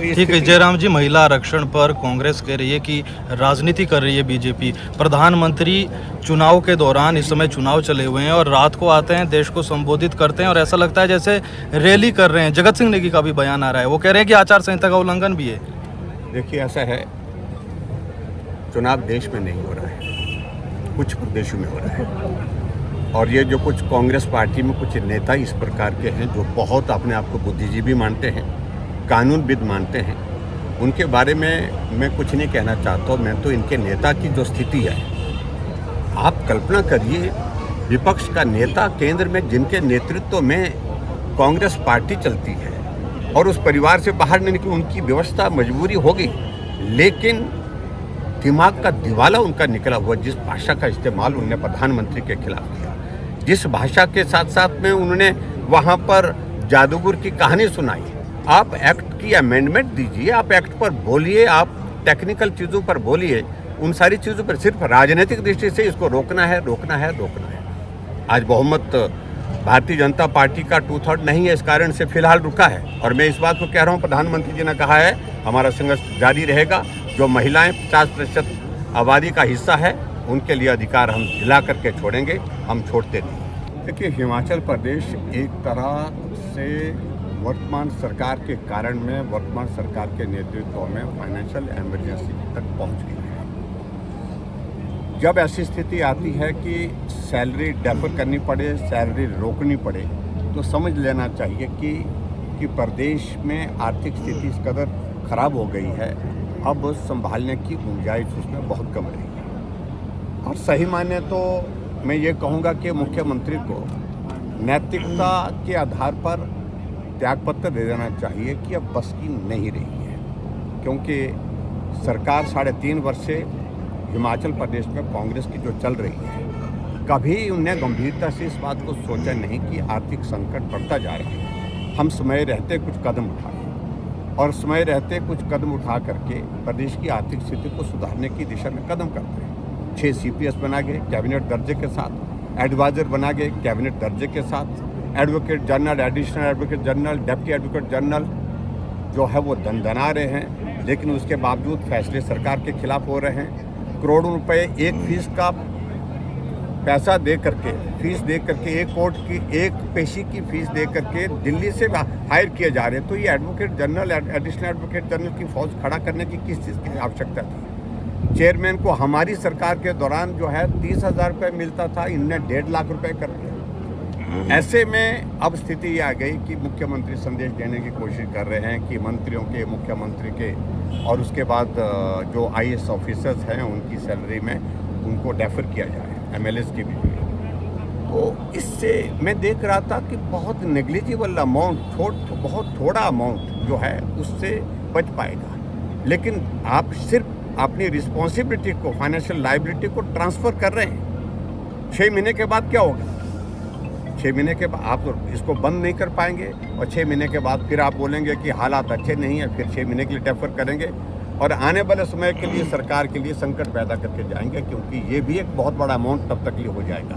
ठीक है जयराम जी, महिला आरक्षण पर कांग्रेस कह रही है कि राजनीति कर रही है बीजेपी। प्रधानमंत्री चुनाव के दौरान, इस समय चुनाव चले हुए हैं और रात को आते हैं, देश को संबोधित करते हैं और ऐसा लगता है जैसे रैली कर रहे हैं। जगत सिंह नेगी का भी बयान आ रहा है, वो कह रहे हैं कि आचार संहिता का उल्लंघन भी है। देखिए, ऐसा है, चुनाव देश में नहीं हो रहा है, कुछ प्रदेशों में हो रहा है। और ये जो कुछ कांग्रेस पार्टी में कुछ नेता इस प्रकार के हैं जो बहुत अपने आप को बुद्धिजीवी मानते हैं, कानूनविद मानते हैं, उनके बारे में मैं कुछ नहीं कहना चाहता। मैं तो इनके नेता की जो स्थिति है, आप कल्पना करिए, विपक्ष का नेता केंद्र में जिनके नेतृत्व में कांग्रेस पार्टी चलती है और उस परिवार से बाहर नहीं निकली, उनकी व्यवस्था मजबूरी होगी, लेकिन दिमाग का दिवाला उनका निकला हुआ। जिस भाषा का इस्तेमाल उन्होंने प्रधानमंत्री के खिलाफ किया, जिस भाषा के साथ साथ में उन्होंने वहाँ पर जादूगर की कहानी सुनाई। आप एक्ट की अमेंडमेंट दीजिए, आप एक्ट पर बोलिए, आप टेक्निकल चीज़ों पर बोलिए, उन सारी चीज़ों पर सिर्फ राजनीतिक दृष्टि से इसको रोकना है, रोकना है, रोकना है। आज बहुमत भारतीय जनता पार्टी का 2/3 नहीं है, इस कारण से फिलहाल रुका है। और मैं इस बात को कह रहा हूँ, प्रधानमंत्री जी ने कहा है हमारा संघर्ष जारी रहेगा। जो महिलाएं 50% आबादी का हिस्सा है, उनके लिए अधिकार हम दिला करके छोड़ेंगे, हम छोड़ते नहीं। देखिए, हिमाचल प्रदेश एक तरह से वर्तमान सरकार के कारण में, वर्तमान सरकार के नेतृत्व में फाइनेंशियल इमरजेंसी तक पहुंच गई है। जब ऐसी स्थिति आती है कि सैलरी डेफर करनी पड़े, सैलरी रोकनी पड़े, तो समझ लेना चाहिए कि प्रदेश में आर्थिक स्थिति इस कदर खराब हो गई है, अब संभालने की गुंजाइश उसमें बहुत कम रही है। और सही माने तो मैं ये कहूँगा कि मुख्यमंत्री को नैतिकता के आधार पर त्यागपत्र दे देना चाहिए कि अब बस की नहीं रही है, क्योंकि सरकार 3.5 वर्ष से हिमाचल प्रदेश में कांग्रेस की जो चल रही है, कभी उन्हें गंभीरता से इस बात को सोचा नहीं कि आर्थिक संकट बढ़ता जा रहा है। हम समय रहते कुछ कदम उठाए और समय रहते कुछ कदम उठा करके प्रदेश की आर्थिक स्थिति को सुधारने की दिशा में कदम करते हैं। 6 CPS बना गए कैबिनेट दर्जे के साथ, एडवाइज़र बना गए कैबिनेट दर्जे के साथ, advocate general, additional advocate general, deputy advocate general जो है वो दनदना रहे हैं, लेकिन उसके बावजूद फैसले सरकार के खिलाफ हो रहे हैं। करोड़ों रुपए एक फीस का पैसा दे करके, फीस दे करके, एक कोर्ट की एक पेशी की फीस दे करके दिल्ली से हायर किए जा रहे हैं। तो ये advocate general, additional advocate general की फौज खड़ा करने की किस चीज़ की आवश्यकता थी? चेयरमैन को हमारी सरकार के दौरान जो है 30,000 रुपये मिलता था, इनने 1.5 लाख रुपये कर दिया। ऐसे में अब स्थिति ये आ गई कि मुख्यमंत्री संदेश देने की कोशिश कर रहे हैं कि मंत्रियों के, मुख्यमंत्री के और उसके बाद जो IAS ऑफिसर्स हैं उनकी सैलरी में उनको डेफर किया जाए, MLAs की भी। तो इससे मैं देख रहा था कि बहुत नेग्लिजिबल अमाउंट, बहुत थोड़ा अमाउंट जो है उससे बच पाएगा। लेकिन आप सिर्फ अपनी रिस्पॉन्सिबिलिटी को, फाइनेंशियल लायबिलिटी को ट्रांसफ़र कर रहे हैं। 6 महीने के बाद क्या होगा? 6 महीने के बाद आप इसको बंद नहीं कर पाएंगे और 6 महीने के बाद फिर आप बोलेंगे कि हालात अच्छे नहीं हैं, फिर 6 महीने के लिए डेफर करेंगे और आने वाले समय के लिए सरकार के लिए संकट पैदा करके जाएंगे, क्योंकि ये भी एक बहुत बड़ा अमाउंट तब तक लिए हो जाएगा।